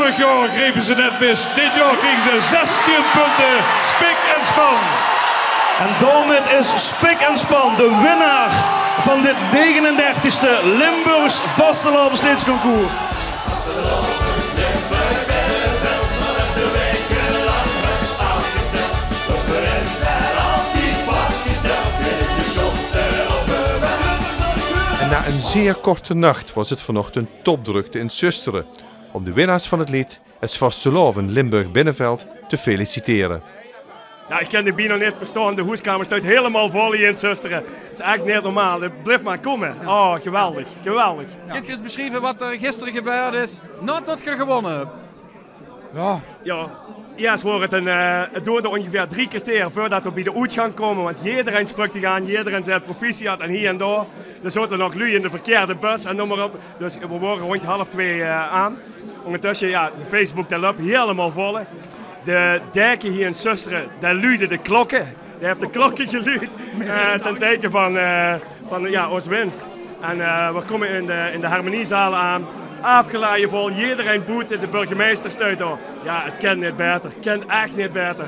Vorig jaar grepen ze net mis. Dit jaar kregen ze 16 punten. Spik en span. En daarmee is Spik en Span de winnaar van dit 39e Limburgs vastelavondsleedsconcours. En na een zeer korte nacht was het vanochtend topdrukte in Susteren om de winnaars van het lied Het Vastelavond Limburg Binnenveld te feliciteren. Ja, ik kan de bier nog niet verstaan. De huiskamer staat helemaal vol hier in Susteren. Dat is echt niet normaal. Het blijft maar komen. Oh, geweldig. Geweldig. Kun je eens beschrijven wat er gisteren gebeurd is nadat je gewonnen hebt? Ja, eerst wordt het duurde ongeveer 3 kwartier voordat we bij de uitgang komen. Want iedereen sprak die aan, iedereen zei proficiat en hier en daar. Er zaten nog lui in de verkeerde bus en noem maar op. Dus we waren rond 1:30 aan. Ondertussen, ja, de Facebook daar loopt helemaal vol. De dijken hier in Susteren, daar luiden de klokken. Daar heeft de klokken geluid ten teken van ja, ons winst. En we komen in de harmoniezaal aan. Afgeladen vol, iedereen boet, de burgemeester stuit door. Ja, het kan niet beter, het kan echt niet beter.